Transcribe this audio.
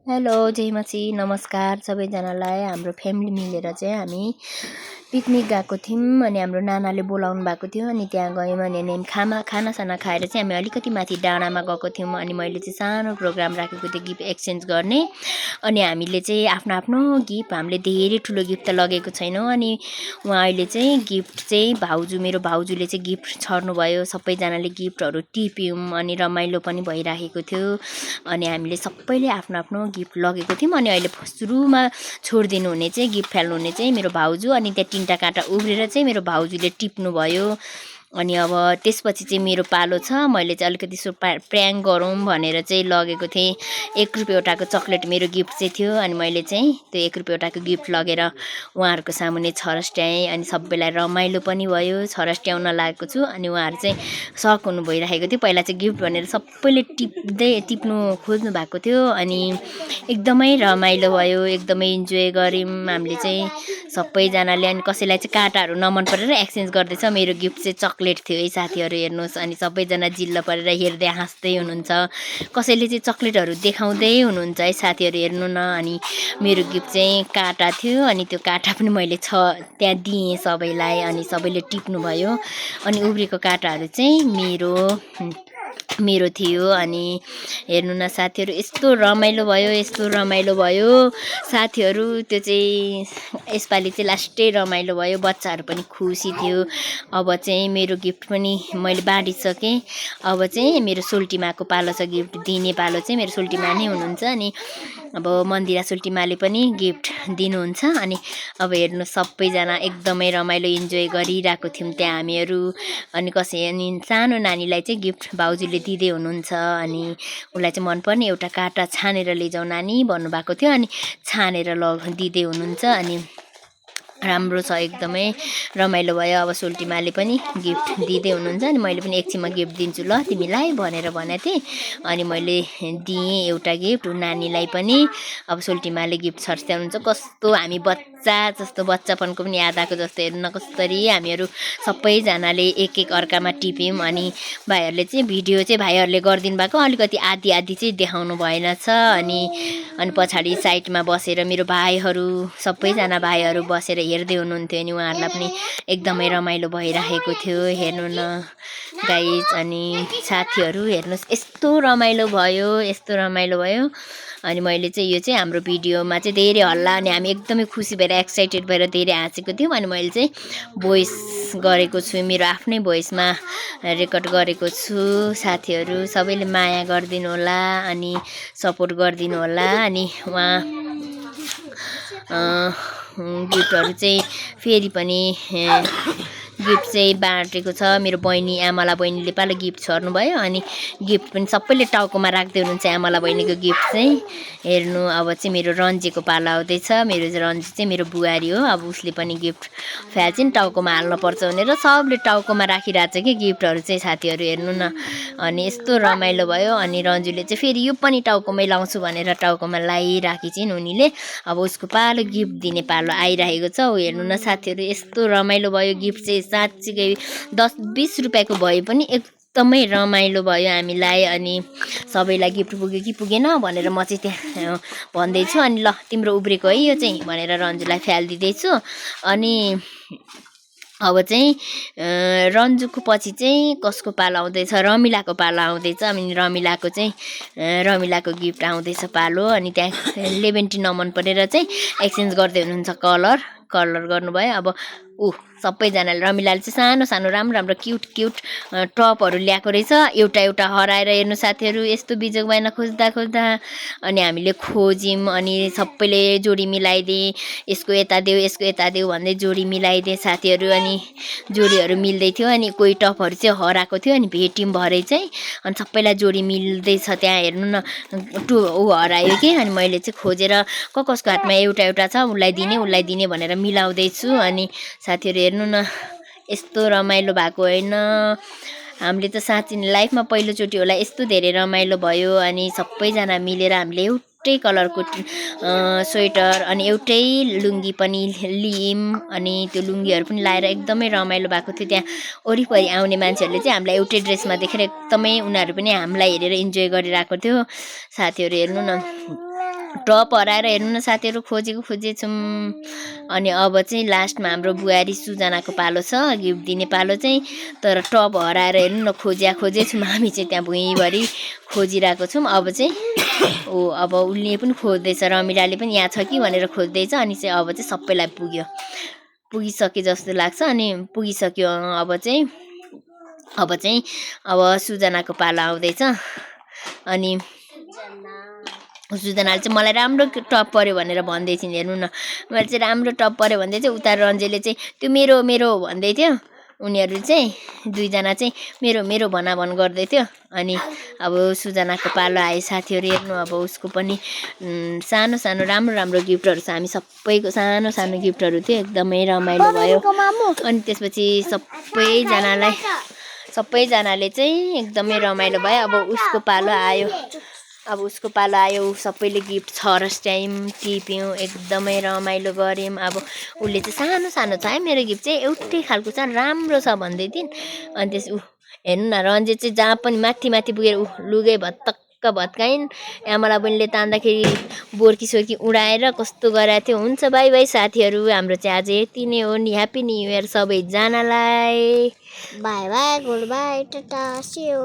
Hello जयमसी नमस्कार सबैजनालाई। हाम्रो फ्यामिली मिलेर चाहिँ हामी पिकनिक गएको थियौँ अनि हाम्रो नानाले बोलाउनु भएको थियो अनि त्यहाँ गयौँ अनि खानासाना खाएर चाहिँ हामी अलिकति माथि डाँडामा गएको थियौँ अनि मैले चाहिँ सानो प्रोग्राम राखेको थिएँ गिफ्ट एक्सचेन्ज गर्ने। अनि हामीले चाहिँ आफ्नो आफ्नो गिफ्ट हामीले धेरै ठुलो गिफ्ट त लगेको छैनौँ अनि उहाँ अहिले चाहिँ गिफ्ट चाहिँ मेरो भाउजूले चाहिँ गिफ्ट छर्नुभयो। सबैजनाले गिफ्टहरू टिप्यौँ अनि रमाइलो पनि भइराखेको थियो अनि हामीले सबैले आफ्नो आफ्नो गिफ्ट लगेको थियौँ। अनि अहिले सुरुमा छोडिदिनु हुने चाहिँ गिफ्ट फाल्नु हुने चाहिँ मेरो भाउजू अनि त्यहाँ तीनटा काँटा उब्रेर चाहिँ मेरो भाउजूले टिप्नु भयो। अनि अब त्यसपछि चाहिँ मेरो पालो छ। मैले चाहिँ अलिकति प्र्याङ्क गरौँ भनेर चाहिँ लगेको थिएँ। 1 रुपियाँवटाको चक्लेट मेरो गिफ्ट चाहिँ थियो अनि मैले चाहिँ त्यो 1 रुपियाँवटाको गिफ्ट लगेर उहाँहरूको सामुन्ने छरस्ट्याएँ अनि सबैलाई रमाइलो पनि भयो। छरस्ट्याउन लागेको छु अनि उहाँहरू चाहिँ सक हुनु भइरहेको थियो। पहिला चाहिँ गिफ्ट भनेर सबैले टिप्नु खोज्नु भएको थियो अनि एकदमै रमाइलो भयो, एकदमै इन्जोय गऱ्यौँ हामीले चाहिँ सबैजनाले। अनि कसैलाई चाहिँ काँटाहरू नमन परेर एक्सचेन्ज गर्दैछ। मेरो गिफ्ट चाहिँ चक्लेट थियो है साथीहरू, हेर्नुहोस्। अनि सबैजना जिल्ल परेर हेर्दै हाँस्दै हुनुहुन्छ। कसैले चाहिँ चक्लेटहरू देखाउँदै हुनुहुन्छ है साथीहरू, हेर्नु न। अनि मेरो गिफ्ट चाहिँ काँटा थियो अनि त्यो काँटा पनि मैले त्यहाँ दिएँ सबैलाई अनि सबैले टिप्नुभयो। अनि उब्रेको काँटाहरू चाहिँ मेरो थियो। अनि हेर्नु न साथीहरू, यस्तो रमाइलो भयो साथीहरू। त्यो चाहिँ यसपालि चाहिँ लास्टै रमाइलो भयो, बच्चाहरू पनि खुसी थियो। अब चाहिँ मेरो गिफ्ट पनि मैले बाँडिसकेँ। अब चाहिँ मेरो सोल्टीमाको पालो छ, गिफ्ट दिने पालो चाहिँ मेरो सोल्टीमा नै हुनुहुन्छ। अनि अब मन्दिरा सोल्टीमाले पनि गिफ्ट दिनुहुन्छ। अनि अब हेर्नु सबैजना एकदमै रमाइलो इन्जोय गरिरहेको थियौँ त्यहाँ हामीहरू। अनि सानो नानीलाई चाहिँ गिफ्ट भाउजूले दिँदै हुनुहुन्छ अनि उसलाई चाहिँ मनपर्ने एउटा काँटा छानेर लैजाऊ नानी भन्नुभएको थियो अनि छानेर दिँदै हुनुहुन्छ। अनि राम्रो छ, एकदमै रमाइलो भयो। अब सोल्टीमाले पनि गिफ्ट दिँदै हुनुहुन्छ अनि मैले पनि एकछिनमा गिफ्ट दिन्छु ल तिमीलाई भनेर भनेको थिएँ। अनि मैले दिएँ एउटा गिफ्ट नानीलाई पनि। अब सोल्टीमाले गिफ्ट छर्स्याउनुहुन्छ। कस्तो हामी बच्चापनको पनि याद आएको जस्तो। हेर्नु न कसरी हामीहरू सबैजनाले एक अर्कामा टिप्यौँ। अनि भाइहरूले चाहिँ भिडियो चाहिँ भाइहरूले गरिदिनु भएको, अलिकति आधी चाहिँ देखाउनु भएन छ। अनि पछाडि साइडमा बसेर मेरो भाइहरू सबैजना भाइहरू बसेर हेर्दै हुनुहुन्थ्यो अनि उहाँहरूलाई पनि एकदमै रमाइलो भइरहेको थियो। हेर्नु न गाइज। अनि साथीहरू हेर्नुहोस्, यस्तो रमाइलो भयो। अनि मैले चाहिँ यो चाहिँ हाम्रो भिडियोमा चाहिँ धेरै हल्ला अनि हामी एकदमै खुसी भएर एक्साइटेड भएर धेरै हाँसेको थियौँ। अनि मैले चाहिँ भोइस गरेको छु, मेरो आफ्नै भोइसमा रेकर्ड गरेको छु। साथीहरू सबैले माया गरिदिनु होला अनि सपोर्ट गरिदिनु होला। अनि उहाँ गिफ्टहरू चाहिँ फेरि पनि गिफ्ट चाहिँ बाँडेको छ। मेरो आमाला बहिनीले पालो गिफ्ट छर्नुभयो अनि गिफ्ट पनि सबैले टाउकोमा राख्दै हुनुहुन्छ आमाला बहिनीको गिफ्ट चाहिँ। हेर्नु अब चाहिँ मेरो रन्जीको पालो आउँदैछ। मेरो रन्जी चाहिँ मेरो बुहारी हो। अब उसले पनि गिफ्ट फ्याल्छ नि टाउकोमा हाल्नुपर्छ भनेर सबले टाउकोमा राखिरहेको छ कि गिफ्टहरू चाहिँ साथीहरू, हेर्नु न। अनि यस्तो रमाइलो भयो। अनि रन्जुले चाहिँ फेरि यो पनि टाउकोमै लाउँछु भनेर टाउकोमा लगाइराखी चाहिँ उनीले। अब उसको पालो गिफ्ट दिने पालो आइरहेको छ। हेर्नु न साथीहरू, यस्तो रमाइलो भयो। गिफ्ट चाहिँ साँच्चीकै 10-20 रुपियाँको भए पनि एकदमै रमाइलो भयो हामीलाई। अनि सबैलाई गिफ्ट पुग्यो कि पुगेन भनेर म चाहिँ त्यहाँ भन्दैछु। अनि ल तिम्रो उब्रेको है यो चाहिँ भनेर रन्जुलाई फ्यालिदिँदैछु। अनि अब चाहिँ रन्जुको पछि चाहिँ कसको पालो आउँदैछ, रमिलाको पालो आउँदैछ। अनि रमिलाको गिफ्ट आउँदैछ पालो। अनि त्यहाँ 11 नमन परेर चाहिँ एक्सचेन्ज गर्दै हुनुहुन्छ, कलर गर्नुभयो। अब सबैजनाले रमिलाले चाहिँ सानो राम्रो क्युट टपहरू ल्याएको रहेछ। एउटा हराएर हेर्नु साथीहरू, यस्तो बिजोग भएन खोज्दा। अनि हामीले खोज्यौँ अनि सबैले जोडी मिलाइदिए, यसको यता देऊ भन्दै जोडी मिलाइदिए साथीहरू। अनि जोडीहरू मिल्दै थियो। अनि कोही टपहरू चाहिँ हराएको थियो अनि भेट्यौँ भरे चाहिँ। अनि सबैलाई जोडी मिल्दैछ त्यहाँ, हेर्नु न। हरायो कि अनि मैले चाहिँ खोजेर कसको हातमा एउटा छ उसलाई दिने भनेर मिलाउँदैछु। अनि साथीहरू हेर्नु न, यस्तो रमाइलो भएको होइन। हामीले त साँच्ची नै लाइफमा पहिलोचोटि होला यस्तो धेरै रमाइलो भयो। अनि सबैजना मिलेर हामीले एउटै कलरको स्वेटर अनि एउटै लुङ्गी पनि लियौँ। अनि त्यो लुङ्गीहरू पनि लाएर एकदमै रमाइलो भएको थियो। त्यहाँ वरिपरि आउने मान्छेहरूले चाहिँ हामीलाई एउटै ड्रेसमा देखेर एकदमै उनीहरू पनि हामीलाई हेरेर इन्जोय गरिरहेको थियो। साथीहरू हेर्नु न, टप हराएर हेर्नु न साथीहरू खोजेछौँ। अनि अब चाहिँ लास्टमा हाम्रो बुहारी सुजनाको पालो छ गिफ्ट दिने पालो चाहिँ। तर टप हराएर हेर्नु न खोजेछौँ हामी चाहिँ त्यहाँ भुइँभरि खोजिरहेको छौँ। अब चाहिँ अब उसले पनि खोज्दैछ रमिलाले पनि यहाँ छ कि भनेर खोज्दैछ। अनि चाहिँ अब चाहिँ सबैलाई पुगिसके जस्तो लाग्छ। अनि पुगिसक्यो अब सुजनाको पालो आउँदैछ। अनि सुजनाले चाहिँ मलाई राम्रो टप पर्यो भनेर भन्दै थिइन्। हेर्नु न मैले चाहिँ राम्रो टप पर्यो भन्दै चाहिँ उता रन्जेले चाहिँ त्यो मेरो मेरो भन्दै थियो। उनीहरू चाहिँ दुईजना चाहिँ मेरो मेरो भनाभन गर्दै थियो। अनि अब सुजनाको पालो आयो साथीहरू। हेर्नु अब उसको पनि सानो सानो राम्रो राम्रो गिफ्टहरू छ। हामी सबैको सानो सानो गिफ्टहरू थियो। एकदमै रमाइलो भयो। अनि त्यसपछि सबैजनाले चाहिँ एकदमै रमाइलो भयो। अब उसको पालो आयो। सबैले गिफ्ट छरस टाइम टिप्यौँ एकदमै रमाइलो गऱ्यौँ। अब उसले चाहिँ सानो सानो छ है मेरो गिफ्ट चाहिँ एउटै खालको छ राम्रो छ भन्दै थिइन्। अनि हेर्नु न रन्जे चाहिँ जहाँ पनि माथि माथि पुगेर लुगे भत्तक्क भत्काइन्। आमाला बहिनीले तान्दाखेरि बोर्की सोर्की उडाएर कस्तो गराएको थियो। हुन्छ बाई बाई साथीहरू हाम्रो चाहिँ आज यति नै हो नि। ह्याप्पी न्यु इयर सबैजनालाई। Bye bye good bye tata see you.